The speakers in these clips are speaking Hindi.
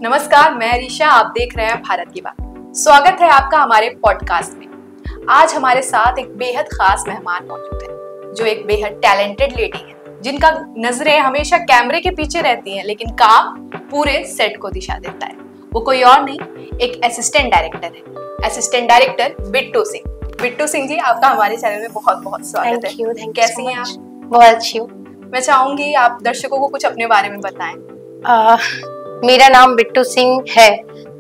नमस्कार, मैं रीशा। आप देख रहे हैं भारत की बात। स्वागत है आपका हमारे पॉडकास्ट में। आज हमारे साथ एक बेहद खास मेहमान मौजूद है, जो एक बेहद टैलेंटेड लेडी है, जिनका नजरें हमेशा कैमरे के पीछे रहती हैं, लेकिन काम पूरे सेट को दिशा देता है। वो कोई और नहीं, एक असिस्टेंट डायरेक्टर है। Assistant director Bittu Singh. बिट्टू सिंह जी, आपका हमारे चैनल में बहुत बहुत स्वागत है। कैसी हैं आप? बहुत अच्छी हूँ। मैं चाहूंगी आप दर्शकों को कुछ अपने बारे में बताएं। मेरा नाम बिट्टू सिंह है,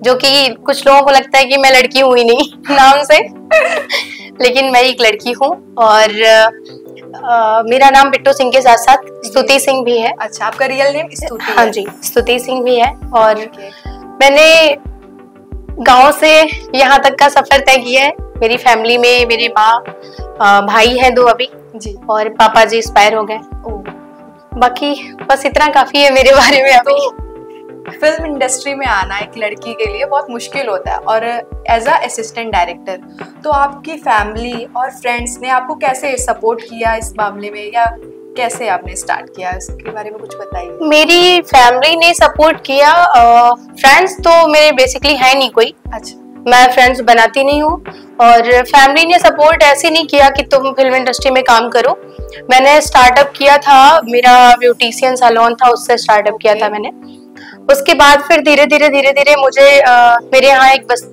जो कि कुछ लोगों को लगता है कि मैं लड़की हूँ ही नहीं नाम से लेकिन मैं एक लड़की हूँ और मेरा नाम बिट्टू सिंह के साथ साथ स्तुति सिंह भी है। अच्छा, आपका रियल नेम स्तुति? हाँ जी, स्तुति सिंह भी है। और मैंने गांव से यहाँ तक का सफर तय किया है। मेरी फैमिली में मेरे माँ भाई हैं 2 अभी जी, और पापा जी एक्सपायर हो गए। बाकी बस इतना काफी है मेरे बारे में। अभी फिल्म इंडस्ट्री में आना एक लड़की के लिए बहुत मुश्किल होता है, और एज अ असिस्टेंट डायरेक्टर तो आपकी फैमिली और फ्रेंड्स ने आपको कैसे सपोर्ट किया इस मामले में, या कैसे आपने स्टार्ट किया, इसके बारे में कुछ बताइए। मेरी फैमिली ने सपोर्ट किया। फ्रेंड्स तो मेरे बेसिकली है नहीं कोई। अच्छा, मैं फ्रेंड्स बनाती नहीं हूँ, और फैमिली ने सपोर्ट ऐसे नहीं किया कि तुम फिल्म इंडस्ट्री में काम करो। मैंने स्टार्टअप किया था, मेरा ब्यूटिशियन सैलून था, उससे स्टार्टअप किया था मैंने। उसके बाद फिर धीरे धीरे मुझे मेरे यहाँ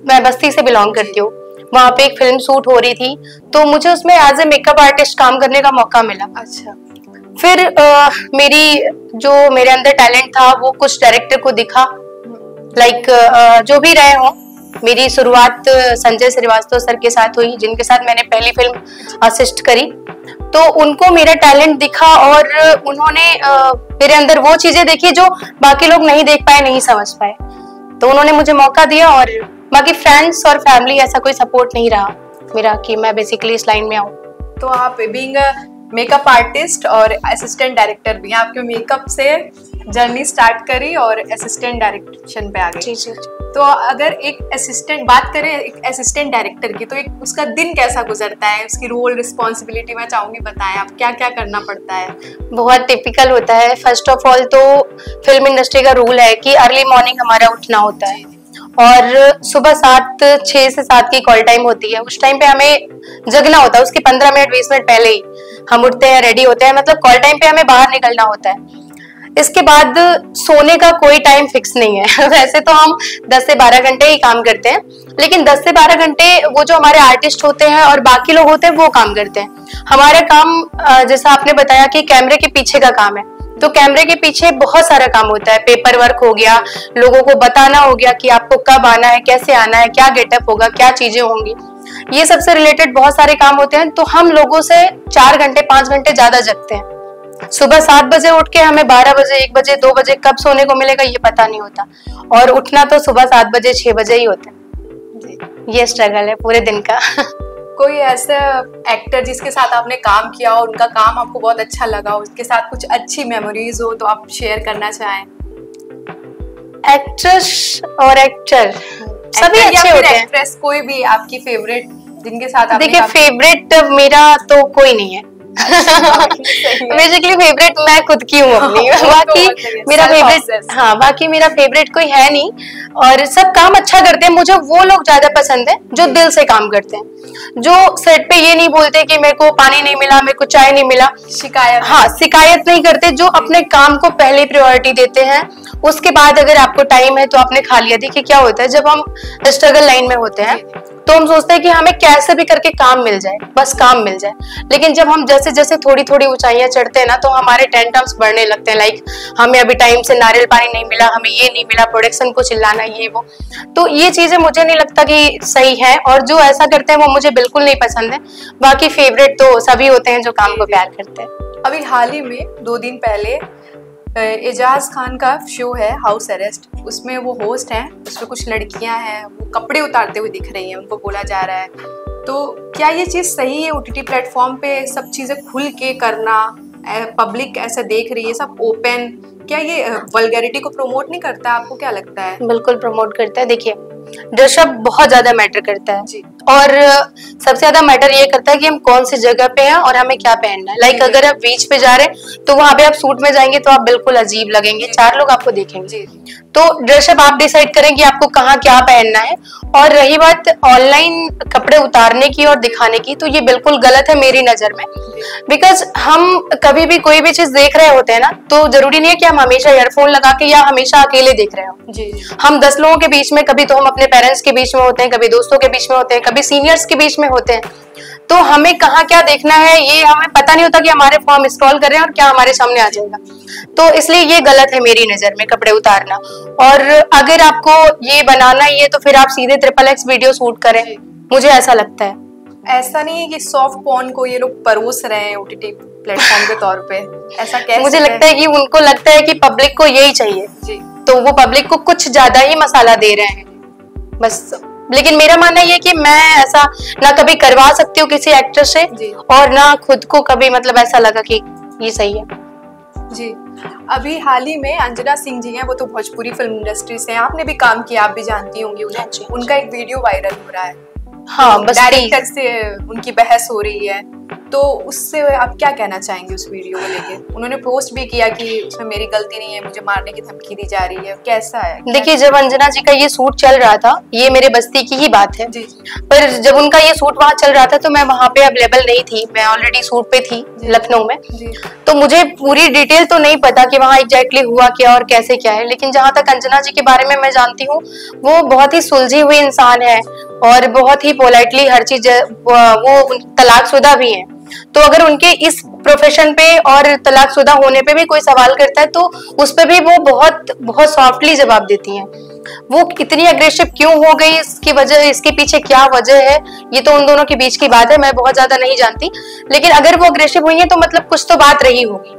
मैं बस्ती से बिलोंग करती हूँ, वहाँ पे एक फिल्म शूट हो रही थी, तो मुझे उसमें एज ए मेकअप आर्टिस्ट काम करने का मौका मिला। अच्छा, फिर मेरे अंदर टैलेंट था वो कुछ डायरेक्टर को दिखा। जो भी रहे हो, मेरी शुरुआत संजय श्रीवास्तव सर के साथ हुई, जिनके साथ मैंने पहली फिल्म असिस्ट करी। तो उनको मेरा टैलेंट दिखा और उन्होंने मेरे अंदर वो चीजें देखी जो बाकी लोग नहीं देख पाए, नहीं समझ पाए, तो उन्होंने मुझे मौका दिया। और बाकी फ्रेंड्स और फैमिली ऐसा कोई सपोर्ट नहीं रहा मेरा कि मैं बेसिकली इस लाइन में आऊँ। तो आप बीइंग मेकअप आर्टिस्ट और असिस्टेंट डायरेक्टर भी, आपके मेकअप से जर्नी स्टार्ट करी और असिस्टेंट डायरेक्शन पे आ गई। जी। तो अगर एक बात करें एक असिस्टेंट डायरेक्टर की, तो एक उसका दिन कैसा गुजरता है, उसकी रोल रिस्पॉन्सिबिलिटी मैं चाहूंगी बताएं, आप क्या क्या करना पड़ता है? बहुत टिपिकल होता है। फर्स्ट ऑफ ऑल तो फिल्म इंडस्ट्री का रूल है कि अर्ली मॉर्निंग हमारा उठना होता है, और सुबह 6 से 7 की कॉल टाइम होती है। उस टाइम पे हमें जगना होता है, उसके 15 मिनट 20 मिनट पहले ही हम उठते हैं, रेडी होते हैं, मतलब कॉल टाइम पे हमें बाहर निकलना होता है। इसके बाद सोने का कोई टाइम फिक्स नहीं है वैसे तो हम 10 से 12 घंटे ही काम करते हैं, लेकिन 10 से 12 घंटे वो जो हमारे आर्टिस्ट होते हैं और बाकी लोग होते हैं वो काम करते हैं। हमारा काम जैसा आपने बताया कि कैमरे के पीछे का काम है, तो कैमरे के पीछे बहुत सारा काम होता है। पेपर वर्क हो गया, लोगों को बताना हो गया कि आपको कब आना है, कैसे आना है, क्या गेटअप होगा, क्या चीजें होंगी, ये सबसे रिलेटेड बहुत सारे काम होते हैं। तो हम लोगों से 4 घंटे 5 घंटे ज्यादा जगते हैं। सुबह 7 बजे उठ के हमें 12 बजे 1 बजे 2 बजे कब सोने को मिलेगा ये पता नहीं होता, और उठना तो सुबह 7 बजे 6 बजे ही होता है। ये स्ट्रगल है पूरे दिन का कोई ऐसा एक्टर जिसके साथ आपने काम किया और उनका काम आपको बहुत अच्छा लगा, उसके साथ कुछ अच्छी मेमोरीज हो तो आप शेयर करना चाहें? एक्ट्रेस और एक्टर सभी अच्छे होते हैं। एक्ट्रेस कोई भी आपकी फेवरेट जिनके साथ? देखिए, फेवरेट मेरा तो कोई नहीं है बेसिकली फेवरेट मैं खुद की हूँ अपनी बाकी मेरा फेवरेट कोई है नहीं, और सब काम अच्छा करते हैं। मुझे वो लोग ज्यादा पसंद है जो दिल से काम करते हैं, जो सेट पे ये नहीं बोलते कि मेरे को पानी नहीं मिला, मेरे को चाय नहीं मिला, शिकायत नहीं करते, जो अपने काम को पहले प्रायोरिटी देते हैं। उसके बाद अगर आपको टाइम है तो आपने खा लिया। देखिए क्या होता है, जब हम स्ट्रगल लाइन में होते हैं तो हम सोचते हैं कि हमें कैसे भी करके काम मिल जाए, बस काम मिल जाए। लेकिन जब हम जैसे जैसे थोड़ी थोड़ी ऊंचाइयां चढ़ते हैं ना, तो हमारे टेंटम्स बढ़ने लगते हैं। हमें अभी टाइम से नारियल पानी नहीं मिला, हमें ये नहीं मिला, प्रोडक्शन को चिल्लाना, ये वो। तो ये चीजें मुझे नहीं लगता कि सही है, और जो ऐसा करते हैं वो मुझे बिल्कुल नहीं पसंद है। बाकी फेवरेट तो सभी होते हैं जो काम को प्यार करते हैं। अभी हाल ही में 2 दिन पहले एजाज खान का शो है हाउस अरेस्ट, उसमें वो होस्ट हैं, उसमें कुछ लड़कियां हैं, वो कपड़े उतारते हुए दिख रही हैं, उनको बोला जा रहा है। तो क्या ये चीज़ सही है? OTT प्लेटफॉर्म पे सब चीज़ें खुल के करना, पब्लिक ऐसा देख रही है, सब ओपन, क्या ये वल्गैरिटी को प्रमोट नहीं करता? आपको क्या लगता है? बिल्कुल प्रमोट करता है। देखिए, ड्रेसअप बहुत ज्यादा मैटर करता है जी। और सबसे ज्यादा मैटर ये करता है कि हम कौन सी जगह पे हैं और हमें क्या पहनना है। लाइक अगर आप बीच पे जा रहे हैं तो वहां पे आप सूट में जाएंगे तो आप बिल्कुल अजीब लगेंगे, 4 लोग आपको देखेंगे। तो ड्रेसअप आप डिसाइड करें कि आपको कहाँ क्या पहनना है। और रही बात ऑनलाइन कपड़े उतारने की और दिखाने की, तो ये बिल्कुल गलत है मेरी नजर में। बिकॉज हम कभी भी कोई भी चीज देख रहे होते हैं ना, तो जरूरी नहीं है कि हम हमेशा ईयरफोन लगा के या हमेशा अकेले देख रहे हो। जी। हम 10 लोगों के बीच में, कभी तो हम अपने पेरेंट्स के बीच में होते हैं, कभी दोस्तों के बीच में होते हैं, कभी सीनियर्स के बीच में होते हैं। तो हमें कहाँ क्या देखना है ये हमें पता नहीं होता कि हमारे फॉर्म स्क्रॉल कर रहे हैं और क्या हमारे सामने आ जाएगा। तो इसलिए ये गलत है मेरी नजर में कपड़े उतारना। और अगर आपको ये बनाना ही है तो फिर आप सीधे XXX वीडियो शूट करें, मुझे ऐसा लगता है। ऐसा नहीं है कि सॉफ्ट पॉर्न को ये लोग परोस रहे हैं OTT प्लेटफॉर्म के तौर पे, ऐसा कैसे? मुझे लगता है कि उनको लगता है कि पब्लिक को यही चाहिए जी। तो वो पब्लिक को कुछ ज्यादा ही मसाला दे रहे हैं बस। लेकिन मेरा मानना ये है कि मैं ऐसा ना कभी करवा सकती हूँ किसी एक्टर से और ना खुद को कभी मतलब ऐसा लगा कि ये सही है। जी। अभी हाल ही में अंजना सिंह जी हैं, वो तो भोजपुरी फिल्म इंडस्ट्री से हैं, आपने भी काम किया, आप भी जानती होंगी उन्हें। उनका एक वीडियो वायरल हो रहा है, हाँ, बस डायरेक्टर से उनकी बहस हो रही है, तो उससे आप क्या कहना चाहेंगे उस वीडियो को लेके? उन्होंने पोस्ट भी किया कि उसमें मेरी गलती नहीं है, मुझे मारने की धमकी दी जा रही है, कैसा है? देखिए, जब अंजना जी का ये शूट चल रहा था, ये मेरे बस्ती की ही बात है जी। पर जब उनका ये शूट वहाँ चल रहा था तो मैं वहाँ पे अवेलेबल नहीं थी, मैं ऑलरेडी शूट पे थी लखनऊ में। तो मुझे पूरी डिटेल तो नहीं पता कि वहाँ एग्जैक्टली हुआ क्या और कैसे क्या है, लेकिन जहाँ तक अंजना जी के बारे में मैं जानती हूँ, वो बहुत ही सुलझी हुई इंसान है और बहुत ही पोलाइटली हर चीज, वो तलाकशुदा भी हैं। तो अगर उनके इस प्रोफेशन पे और तलाकशुदा होने पे भी कोई सवाल करता है तो उस पे भी वो बहुत बहुत सॉफ्टली जवाब देती हैं। वो इतनी अग्रेसिव क्यों हो गई, इसकी वजह, इसके पीछे क्या वजह है, ये तो उन दोनों के बीच की बात है, मैं बहुत ज्यादा नहीं जानती। लेकिन अगर वो अग्रेसिव हुई है तो मतलब कुछ तो बात रही होगी।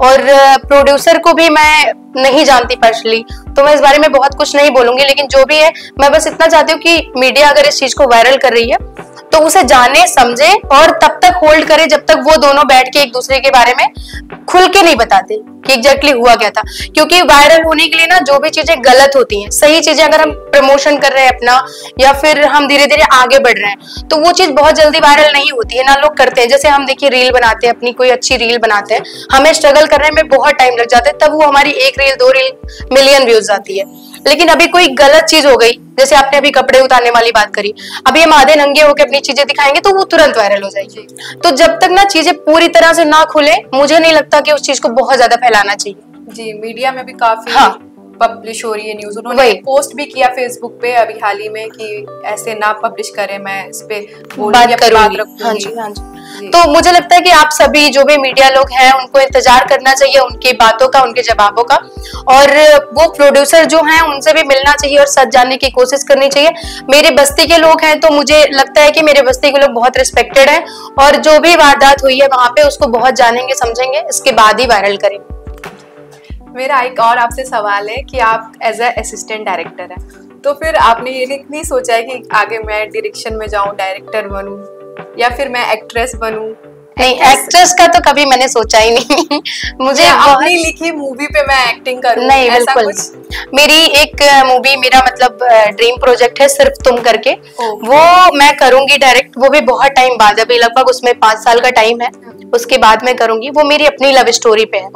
और प्रोड्यूसर को भी मैं नहीं जानती पर्सनली, तो मैं इस बारे में बहुत कुछ नहीं बोलूंगी। लेकिन जो भी है, मैं बस इतना चाहती हूँ कि मीडिया अगर इस चीज को वायरल कर रही है तो उसे जाने समझे और तब तक होल्ड करे जब तक वो दोनों बैठ के एक दूसरे के बारे में खुल के नहीं बताते कि एग्जैक्टली हुआ क्या था। क्योंकि वायरल होने के लिए ना जो भी चीजें गलत होती हैं, सही चीजें अगर हम प्रमोशन कर रहे हैं अपना या फिर हम धीरे धीरे आगे बढ़ रहे हैं तो वो चीज बहुत जल्दी वायरल नहीं होती है ना, लोग करते हैं। जैसे हम देखिए रील बनाते हैं, अपनी कोई अच्छी रील बनाते हैं, हमें स्ट्रगल करने में बहुत टाइम लग जाता है, तब वो हमारी 1 रील 2 रील मिलियन व्यूज आती है। लेकिन अभी कोई गलत चीज हो गई, जैसे आपने अभी कपड़े उतारने वाली बात करी, अभी हम आधे नंगे होकर अपनी चीजें दिखाएंगे तो वो तुरंत वायरल हो जाएगी। तो जब तक ना चीजें पूरी तरह से ना खुले, मुझे नहीं लगता कि उस चीज को बहुत ज्यादा फैलाना चाहिए। जी, मीडिया में भी काफी पब्लिश हो रही है न्यूज। उन्होंने पोस्ट भी किया फेसबुक पे अभी हाल ही में कि ऐसे ना पब्लिश करें, मैं इस पे बात करूंगी। हाँ जी, हाँ जी। तो मुझे लगता है कि आप सभी जो भी मीडिया लोग हैं उनको इंतजार करना चाहिए उनकी बातों का, उनके जवाबों का। और वो प्रोड्यूसर जो हैं उनसे भी मिलना चाहिए और सच जानने की कोशिश करनी चाहिए। मेरे बस्ती के लोग हैं तो मुझे लगता है कि मेरे बस्ती के लोग बहुत रिस्पेक्टेड हैं और जो भी वारदात हुई है वहां पे उसको बहुत जानेंगे समझेंगे, इसके बाद ही वायरल करेंगे। मेरा एक और आपसे सवाल है कि आप एज ए असिस्टेंट डायरेक्टर हैं, तो फिर आपने ये नहीं सोचा है कि आगे मैं डायरेक्शन में जाऊं, डायरेक्टर बनूं या फिर मैं एक्ट्रेस बनूं? नहीं, एक्ट्रेस का तो कभी मैंने सोचा ही नहीं। मुझे अपनी लिखी मूवी पे मैं एक्टिंग करूं? नहीं, बिल्कुल। मेरी एक मूवी, मेरा मतलब ड्रीम प्रोजेक्ट है सिर्फ तुम करके, वो मैं करूंगी डायरेक्ट, वो भी बहुत टाइम बाद, अभी लगभग उसमें 5 साल का टाइम है, उसके बाद मैं करूंगी। वो मेरी अपनी लव स्टोरी पे है।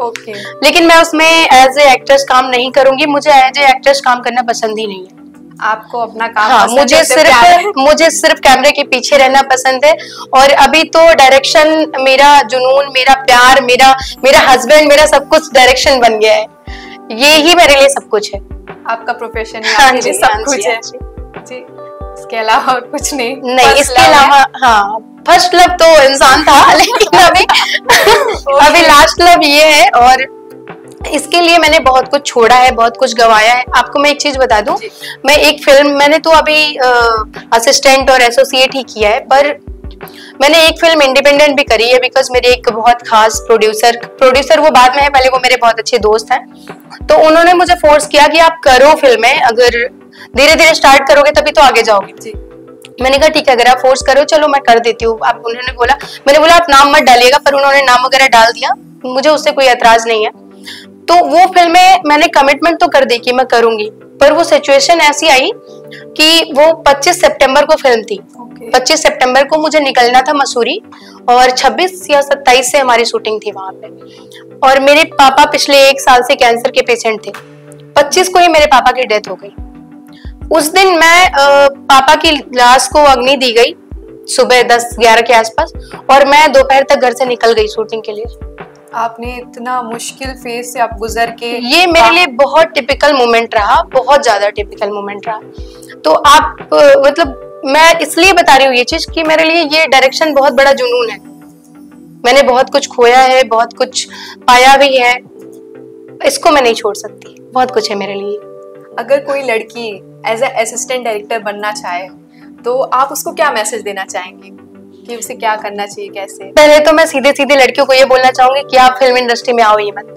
लेकिन मैं उसमें एज ए एक्ट्रेस काम नहीं करूंगी, मुझे एज ए एक्ट्रेस काम करना पसंद ही नहीं है। आपको अपना काम? हाँ, मुझे सिर्फ कैमरे के पीछे रहना पसंद है। और अभी तो डायरेक्शन मेरा जुनून, मेरा प्यार, मेरा हस्बैंड, मेरा सब कुछ डायरेक्शन बन गया है। ये ही मेरे लिए सब कुछ है। आपका प्रोफेशन ही आपके लिए सब कुछ है जी। इसके अलावा और कुछ नहीं? इसके अलावा हाँ, फर्स्ट लव तो इंसान था लेकिन अभी लास्ट लव ये है। और इसके लिए मैंने बहुत कुछ छोड़ा है, बहुत कुछ गवाया है। आपको मैं एक चीज बता दूं, मैं एक फिल्म, मैंने तो अभी असिस्टेंट और एसोसिएट ही किया है, पर मैंने एक फिल्म इंडिपेंडेंट भी करी है बिकॉज मेरे एक बहुत खास प्रोड्यूसर वो बाद में है, पहले वो मेरे बहुत अच्छे दोस्त हैं। तो उन्होंने मुझे फोर्स किया कि आप करो फिल्में, अगर धीरे धीरे स्टार्ट करोगे तभी तो आगे जाओगे। मैंने कहा ठीक है, अगर आप फोर्स करो चलो मैं कर देती हूँ। आप, उन्होंने बोला, मैंने बोला आप नाम मत डालिएगा, पर उन्होंने नाम वगैरह डाल दिया, मुझे उससे कोई एतराज नहीं है। तो वो फिल्में मैंने कमिटमेंट तो कर दी कि मैं करूंगी, पर वो सिचुएशन ऐसी आई कि वो 25 सितंबर को फिल्म थी। 25 सितंबर को मुझे निकलना था मसूरी और 26 या 27 से हमारी शूटिंग थी वहां पे। और मेरे पापा पिछले 1 साल से कैंसर के पेशेंट थे। 25 को ही मेरे पापा की डेथ हो गई। उस दिन मैं पापा की लाश को अग्नि दी गई सुबह 10-11 के आसपास, और मैं दोपहर तक घर से निकल गई शूटिंग के लिए। आपने इतना मुश्किल फेज से आप गुजर के, ये मेरे लिए बहुत टिपिकल मोमेंट रहा, बहुत ज्यादा टिपिकल मोमेंट रहा। तो आप मतलब मैं इसलिए बता रही हूँ ये चीज कि मेरे लिए ये डायरेक्शन बहुत बड़ा जुनून है। मैंने बहुत कुछ खोया है, बहुत कुछ पाया भी है, इसको मैं नहीं छोड़ सकती। बहुत कुछ है मेरे लिए। अगर कोई लड़की एज ए असिस्टेंट डायरेक्टर बनना चाहे तो आप उसको क्या मैसेज देना चाहेंगे कि उसे क्या करना चाहिए, कैसे? पहले तो मैं सीधे सीधे लड़कियों को ये बोलना चाहूंगी कि आप फिल्म इंडस्ट्री में आओ ही मत।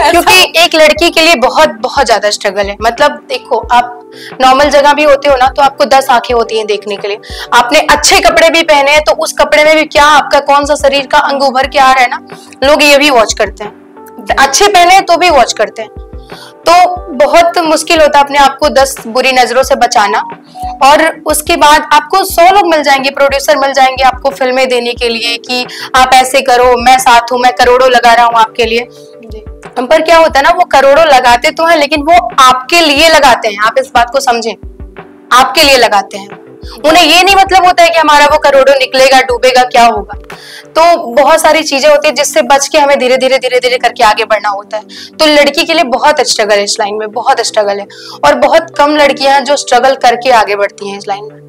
क्योंकि एक लड़की के लिए बहुत बहुत ज्यादा स्ट्रगल है। मतलब देखो, आप नॉर्मल जगह भी होते हो ना, तो आपको 10 आंखें होती हैं देखने के लिए। आपने अच्छे कपड़े भी पहने हैं तो उस कपड़े में भी क्या आपका कौन सा शरीर का अंग उभर के आ रहा है ना, लोग ये भी वॉच करते हैं। अच्छे पहने तो भी वॉच करते हैं। तो बहुत मुश्किल होता है अपने आप को 10 बुरी नजरों से बचाना। और उसके बाद आपको 100 लोग मिल जाएंगे, प्रोड्यूसर मिल जाएंगे आपको फिल्में देने के लिए कि आप ऐसे करो, मैं साथ हूं, मैं करोड़ों लगा रहा हूं आपके लिए। पर क्या होता है ना, वो करोड़ों लगाते तो हैं लेकिन वो आपके लिए लगाते हैं। आप इस बात को समझें, आपके लिए लगाते हैं। उन्हें ये नहीं मतलब होता है कि हमारा वो करोड़ों निकलेगा, डूबेगा, क्या होगा। तो बहुत सारी चीजें होती है जिससे बच के हमें धीरे धीरे धीरे धीरे करके आगे बढ़ना होता है। तो लड़की के लिए बहुत स्ट्रगल है इस लाइन में, बहुत स्ट्रगल है। और बहुत कम लड़कियां हैं जो स्ट्रगल करके आगे बढ़ती हैं इस लाइन में।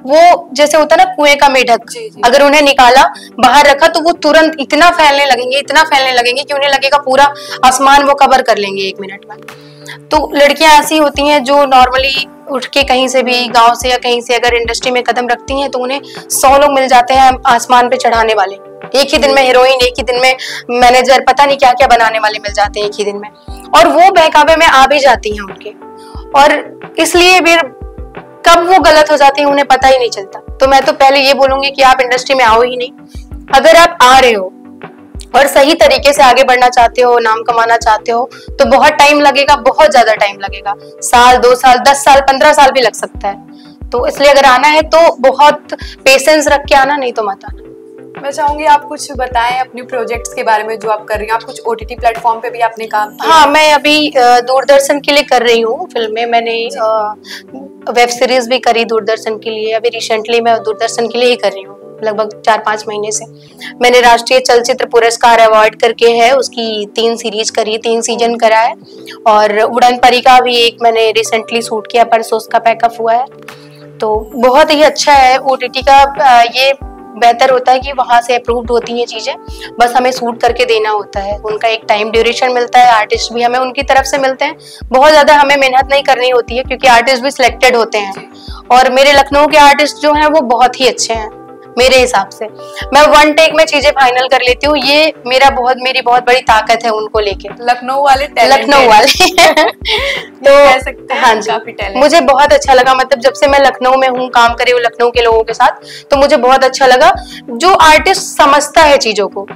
वो जैसे होता है ना कुएं का मेढक, अगर उन्हें निकाला, बाहर रखा तो वो तुरंत इतना फैलने लगेंगे कि उन्हें लगेगा पूरा आसमान वो कवर कर लेंगे 1 मिनट में। तो लड़कियां ऐसी होती हैं जो नॉर्मली उठ के कहीं से भी, गांव से या कहीं से अगर इंडस्ट्री में कदम रखती हैं तो उन्हें 100 लोग मिल जाते हैं आसमान पे चढ़ाने वाले। एक ही दिन में हीरोइन, एक ही दिन में मैनेजर, पता नहीं क्या क्या बनाने वाले मिल जाते हैं एक ही दिन में। और वो बहकावे में आ भी जाती हैं उनके, और इसलिए फिर कब वो गलत हो जाती है उन्हें पता ही नहीं चलता। तो मैं तो पहले ये बोलूंगी कि आप इंडस्ट्री में आओ ही नहीं। अगर आप आ रहे हो और सही तरीके से आगे बढ़ना चाहते हो, नाम कमाना चाहते हो, तो बहुत टाइम लगेगा, बहुत ज्यादा टाइम लगेगा। 1 साल, 2 साल, 10 साल, 15 साल भी लग सकता है। तो इसलिए अगर आना है तो बहुत पेशेंस रख के आना, नहीं तो मत आना। मैं चाहूंगी आप कुछ बताएं अपने प्रोजेक्ट्स के बारे में जो आप कर रही हैं। आप कुछ ओटीटी प्लेटफॉर्म पे भी आपने काम किया? हाँ, मैं अभी दूरदर्शन के लिए कर रही हूँ फिल्में। मैंने वेब सीरीज भी करी दूरदर्शन के लिए। अभी रिसेंटली मैं दूरदर्शन के लिए ही कर रही हूँ, लगभग 4-5 महीने से। मैंने राष्ट्रीय चलचित्र पुरस्कार अवार्ड करके है, उसकी 3 सीरीज करी, 3 सीजन करा है। और उड़न परी का भी एक मैंने रिसेंटली शूट किया, परसों उसका पैकअप हुआ है। तो बहुत ही अच्छा है ओटीटी का। ये बेहतर होता है कि वहां से अप्रूव्ड होती हैं चीजें, बस हमें शूट करके देना होता है। उनका एक टाइम ड्यूरेशन मिलता है, आर्टिस्ट भी हमें उनकी तरफ से मिलते हैं। बहुत ज्यादा हमें मेहनत नहीं करनी होती है क्योंकि आर्टिस्ट भी सिलेक्टेड होते हैं। और मेरे लखनऊ के आर्टिस्ट जो हैं वो बहुत ही अच्छे हैं मेरे हिसाब से। मैं 1 टेक में चीजें फाइनल कर लेती हूँ। ये मेरी बहुत बड़ी ताकत है उनको लेके। लखनऊ वाले तो कह सकते हैं, हाँ जी, काफी टैलेंट। मुझे बहुत अच्छा लगा। मतलब जब से मैं लखनऊ में हूँ, काम कर रही हूँ लखनऊ के लोगों के साथ, तो मुझे बहुत अच्छा लगा। जो आर्टिस्ट समझता है चीजों को,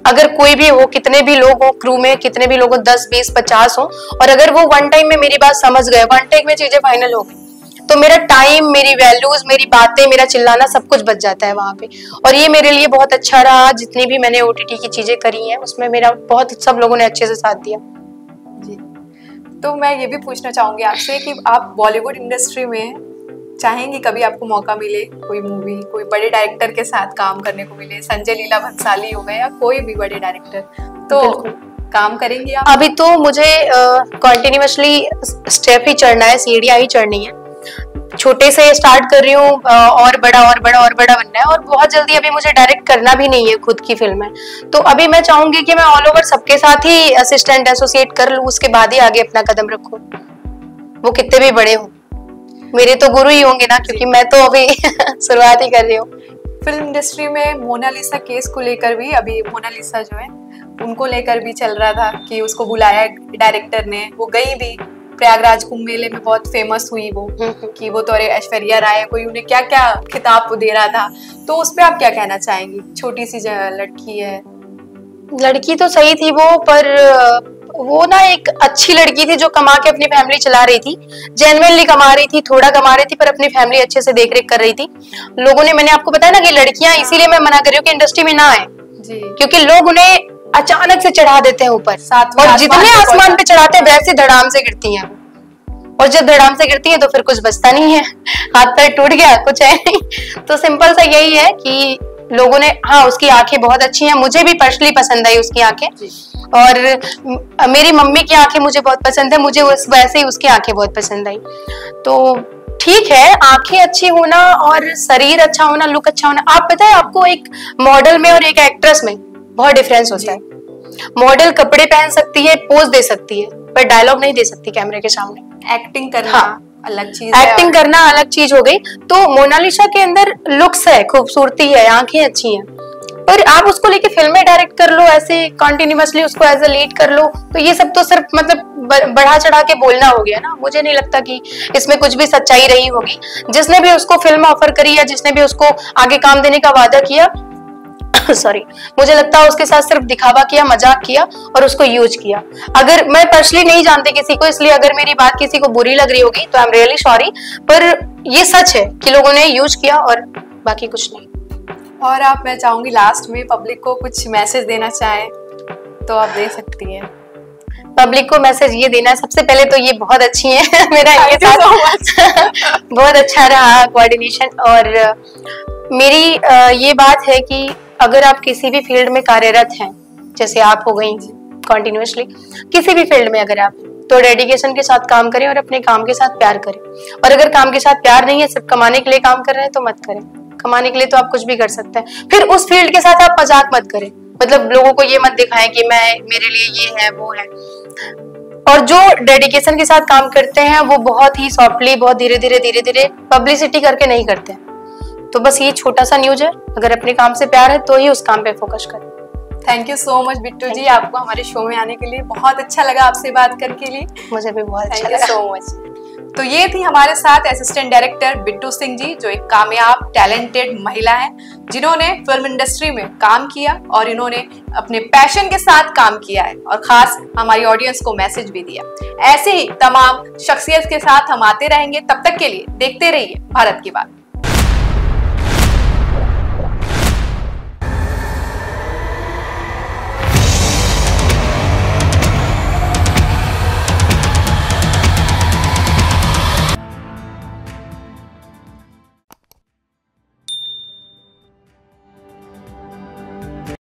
अगर कोई भी हो, कितने भी लोग हो क्रू में, कितने भी लोग हो, 10, 20, 50 हो, और अगर वो 1 टाइम में मेरी बात समझ गए, 1 टेक में चीजें फाइनल हो गई, तो मेरा टाइम, मेरी वैल्यूज, मेरी बातें, मेरा चिल्लाना सब कुछ बच जाता है वहां पे। और ये मेरे लिए बहुत अच्छा रहा। जितनी भी मैंने ओटीटी की चीजें करी हैं उसमें मेरा बहुत, सब लोगों ने अच्छे से साथ दिया जी। तो मैं ये भी पूछना चाहूंगी आपसे कि आप बॉलीवुड इंडस्ट्री में चाहेंगी कभी आपको मौका मिले, कोई मूवी, कोई बड़े डायरेक्टर के साथ काम करने को मिले, संजय लीला भंसाली हो गए या कोई भी बड़े डायरेक्टर, तो काम करेंगी आप? अभी तो मुझे कॉन्टिन्यूसली स्टेप ही चढ़ना है, सीढ़ियां ही चढ़नी है। छोटे से स्टार्ट कर रही हूँ, और बड़ा और बड़ा और बड़ा बनना है। और बहुत जल्दी अभी मुझे डायरेक्ट करना भी नहीं है खुद की फिल्म है। तो अभी मैं चाहूंगी कि मैं ऑल ओवर सबके साथ ही असिस्टेंट एसोसिएट कर लूँ, उसके बाद ही आगे अपना कदम रखूँ। वो कितने भी बड़े हों, मेरे तो गुरु ही होंगे ना, क्योंकि मैं तो अभी शुरुआत ही कर रही हूँ। फिल्म इंडस्ट्री में मोनालिसा केस को लेकर भी, अभी मोनालिसा जो है उनको लेकर भी चल रहा था कि उसको बुलाया डायरेक्टर ने, वो गई भी प्रयागराज कुंभ मेले में, बहुत फेमस हुई वो कि वो तो ऐश्वर्या राय, कोई उन्हें क्या क्या खिताब दे रहा था। तो उस पे आप क्या कहना चाहेंगी? छोटी सी लड़की है। लड़की तो सही थी वो, पर वो ना एक अच्छी लड़की थी जो कमा के अपनी फैमिली चला रही थी, जेन्युइनली कमा रही थी, थोड़ा कमा रही थी पर अपनी फैमिली अच्छे से देख रेख कर रही थी। लोगों ने, मैंने आपको बताया ना कि लड़कियां, इसीलिए मैं मना कर रही हूँ कि इंडस्ट्री में ना आए, क्योंकि लोग उन्हें अचानक से चढ़ा देते हैं ऊपर, और जितने आसमान पे चढ़ाते हैं वैसे धड़ाम से गिरती हैं, और जब धड़ाम से गिरती है तो फिर कुछ बचता नहीं है, हाथ पैर टूट गया, कुछ है नहीं। तो सिंपल सा यही है कि लोगों ने, हाँ उसकी आंखें बहुत अच्छी हैं, मुझे भी पर्सनली पसंद आई उसकी आंखें, और मेरी मम्मी की आंखें मुझे बहुत पसंद है, मुझे वैसे ही उसकी आंखें बहुत पसंद आई। तो ठीक है, आंखें अच्छी होना और शरीर अच्छा होना, लुक अच्छा होना, आप पता है आपको एक मॉडल में और एक एक्ट्रेस में बहुत डिफरेंस होता है। मॉडल कपड़े पहन सकती है, पोज दे सकती है, पर डायलॉग नहीं दे सकती कैमरे के सामने। एक्टिंग करना अलग चीज है, एक्टिंग करना अलग चीज हो गई। तो मोनालिसा के अंदर लुक्स है, खूबसूरती है, आंखें अच्छी हैं, पर आप उसको लेके फिल्में डायरेक्ट कर लो, ऐसे कंटिन्यूअसली उसको एज अ लीड कर लो, तो ये सब तो सिर्फ मतलब बढ़ा चढ़ा के बोलना हो गया ना। मुझे नहीं लगता कि इसमें कुछ भी सच्चाई रही होगी। जिसने भी उसको फिल्म ऑफर करी या जिसने भी उसको आगे काम देने का वादा किया सॉरी, मुझे लगता है उसके साथ सिर्फ दिखावा किया, मजाक किया और उसको यूज किया। अगर मैं पर्सनली नहीं जानती किसी को, इसलिए अगर मेरी बात किसी को बुरी लग रही होगी तो आई एम रियली सॉरी, पर ये सच है कि लोगों ने यूज किया और बाकी कुछ नहीं। और आप, मैं चाहूंगी लास्ट में पब्लिक को कुछ मैसेज देना चाहें तो आप दे सकती हैं। पब्लिक को मैसेज ये देना है, सबसे पहले तो ये बहुत अच्छी है मेरा ये साथ बहुत अच्छा रहा कोऑर्डिनेशन। और मेरी ये बात है कि अगर आप किसी भी फील्ड में कार्यरत हैं, जैसे आप हो गई कंटिन्यूअसली, किसी भी फील्ड में अगर आप, तो डेडिकेशन के साथ काम करें और अपने काम के साथ प्यार करें। और अगर काम के साथ प्यार नहीं है, सिर्फ कमाने के लिए काम कर रहे हैं, तो मत करें। कमाने के लिए तो आप कुछ भी कर सकते हैं, फिर उस फील्ड के साथ आप मजाक मत करें, मतलब लोगों को ये मत दिखाएं कि मैं, मेरे लिए ये है वो है। और जो डेडिकेशन के साथ काम करते हैं वो बहुत ही सॉफ्टली, बहुत धीरे धीरे पब्लिसिटी करके नहीं करते हैं। तो बस ये छोटा सा न्यूज है, अगर अपने काम से प्यार है तो ही उस काम पे फोकस करें। Thank you so much Bittu ji, आपको हमारे शो में आने के लिए बहुत अच्छा लगा, आपसे बात करके लिए मुझे भी बहुत अच्छा लगा। Thank you so much. तो ये थी हमारे साथ असिस्टेंट डायरेक्टर बिट्टू सिंह जी, जो एक कामयाब टैलेंटेड महिला है, जिन्होंने फिल्म इंडस्ट्री में काम किया और इन्होंने अपने पैशन के साथ काम किया है और खास हमारी ऑडियंस को मैसेज भी दिया। ऐसे ही तमाम शख्सियत के साथ हम आते रहेंगे, तब तक के लिए देखते रहिए भारत की बात।